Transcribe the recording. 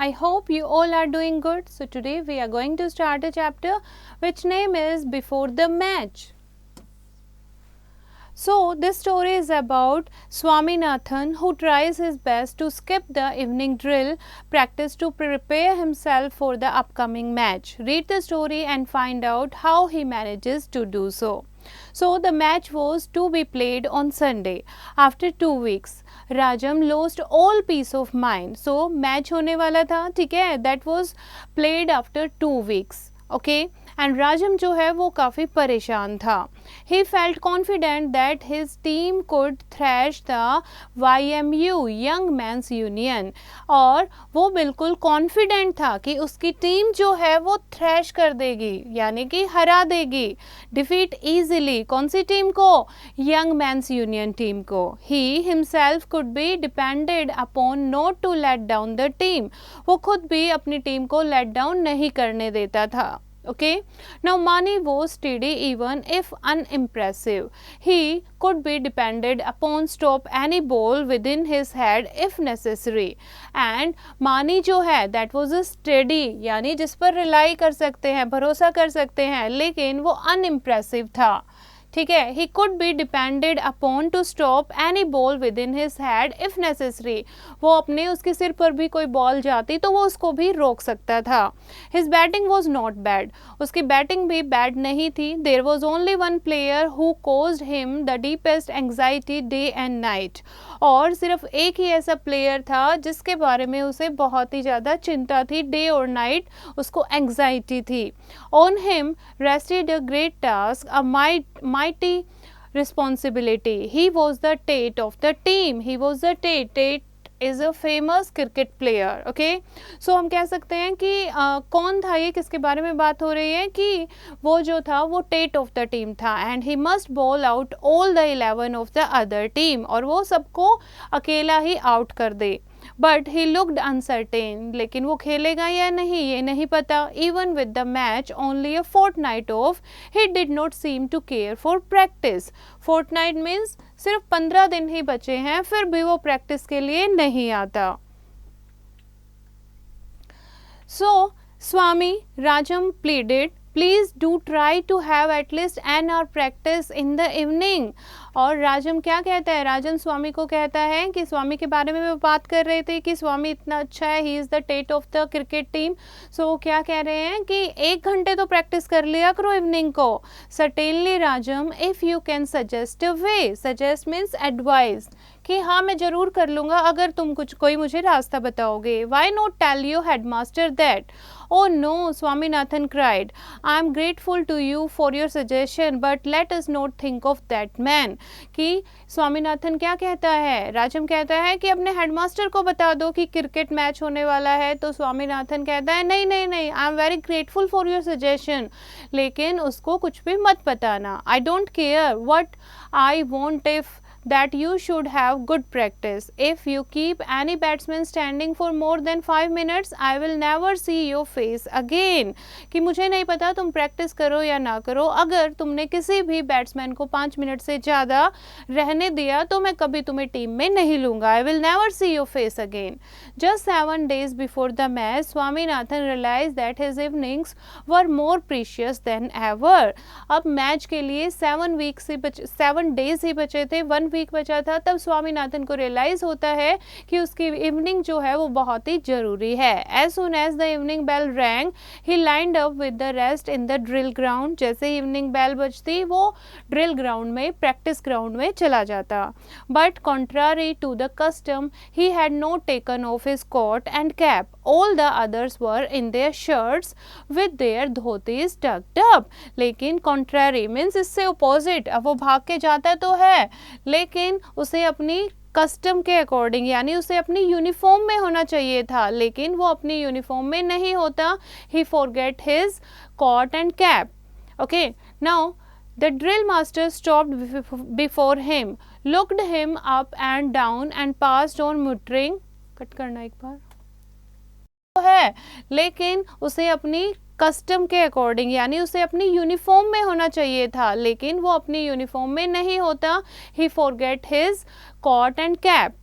I hope you all are doing good. So today we are going to start a chapter which name is Before the Match. So this story is about Swaminathan, who tries his best to skip the evening drill practice to prepare himself for the upcoming match. Read the story and find out how he manages to do so. So the match was to be played on Sunday. After 2 weeks, Rajam lost all peace of mind. So match होने वाला था, ठीक है, that was played after 2 weeks. Okay and Rajam जो है वो काफ़ी परेशान था. He felt confident that his team could thrash the YMU young men's union, और वो बिल्कुल कॉन्फिडेंट था कि उसकी टीम जो है वो थ्रैश कर देगी, यानी कि हरा देगी, डिफीट ईजिली. कौन सी टीम को? यंग मैंस यूनियन टीम को. He himself could be depended upon not to let down the team. वो खुद भी अपनी टीम को लेट डाउन नहीं करने देता था. Okay, now Mani was steady even if unimpressive. He could be depended upon stop any ball within his head if necessary. And Mani जो है that was a steady, यानी जिस पर rely कर सकते हैं, भरोसा कर सकते हैं, लेकिन वो unimpressive था. ठीक है, he could be depended upon to stop any ball within his head if necessary. वो अपने उसके सिर पर भी कोई बॉल जाती तो वो उसको भी रोक सकता था. His batting was not bad. उसकी बैटिंग भी बैड नहीं थी. There was only one player who caused him the deepest anxiety day and night. और सिर्फ एक ही ऐसा प्लेयर था जिसके बारे में उसे बहुत ही ज़्यादा चिंता थी, डे और नाइट उसको एंग्जाइटी थी. On him rested a great task, a mighty responsibility. He was the Tate of the team. He was the Tate. Tate is a famous cricket player. Okay, so हम कह सकते हैं कि कौन था ये, किसके बारे में बात हो रही है, कि वो जो था वो टेट ऑफ द टीम था. And he must bowl out all the 11 of the other team, और वो सबको अकेला ही आउट कर दे. बट ही लुक्ड अनसर्टेन, लेकिन वो खेलेगा या नहीं ये नहीं पता. Even with the match only a fortnight off, he did not seem to care for practice. Fortnight means सिर्फ 15 दिन ही बचे हैं, फिर भी वो प्रैक्टिस के लिए नहीं आता. So Swami Rajam pleaded, please do try to have at least an hour practice in the evening. और राजम क्या कहता है? राजम स्वामी को कहता है कि स्वामी के बारे में वो बात कर रहे थे कि स्वामी इतना अच्छा है, he is the tate of the cricket team. So वो क्या कह रहे हैं कि 1 घंटे तो प्रैक्टिस कर लिया करो इवनिंग को. Certainly Rajam, if you can suggest a way. Suggest means advise, कि हाँ मैं ज़रूर कर लूँगा अगर तुम कोई मुझे रास्ता बताओगे. Why not tell your headmaster that. Oh no, Swaminathan cried. I am grateful to you for your suggestion, but let us not think of that man. कि स्वामीनाथन क्या कहता है? राजम कहता है कि अपने हेडमास्टर को बता दो कि क्रिकेट मैच होने वाला है. तो स्वामीनाथन कहता है नहीं नहीं नहीं, I am very grateful for your suggestion, लेकिन उसको कुछ भी मत बताना. I don't care what I want if that you should have good practice. If you keep any batsman standing for more than 5 minutes, I will never see your face again. कि मुझे नहीं पता तुम प्रैक्टिस करो या ना करो, अगर तुमने किसी भी बैट्समैन को 5 मिनट से ज़्यादा रहने दिया तो मैं कभी तुम्हें टीम में नहीं लूँगा. I will never see your face again. Just 7 days before the match, Swaminathan realized that his evenings were more precious than ever. अब मैच के लिए 7 days ही बचे थे, 1 वीक बचा था. तब स्वामीनाथन को रियलाइज होता है कि उसकी इवनिंग जो है वो बहुत ही जरूरी है. As soon as the evening bell rang, he lined up with the rest in the drill ground. जैसे ही इवनिंग बेल बजती वो ड्रिल ग्राउंड में, प्रैक्टिस ग्राउंड में चला जाता. But contrary to the custom, he had not taken off his coat and cap. All the others were in their shirts with their dhotis tucked up. लेकिन contrary means इससे opposite. अब वो भाग के जाता तो है, लेकिन उसे अपनी कस्टम के अकॉर्डिंग, यानी उसे अपनी यूनिफॉर्म में होना चाहिए था, लेकिन वो अपनी यूनिफॉर्म में नहीं होता. He forget his coat and cap. Okay, now the drill master stopped before him, looked him up and down and passed on muttering. Cut करना एक बार है, लेकिन उसे अपनी कस्टम के अकॉर्डिंग, यानी उसे अपनी यूनिफॉर्म में होना चाहिए था, लेकिन वो अपनी यूनिफॉर्म में नहीं होता. He forget his coat and cap.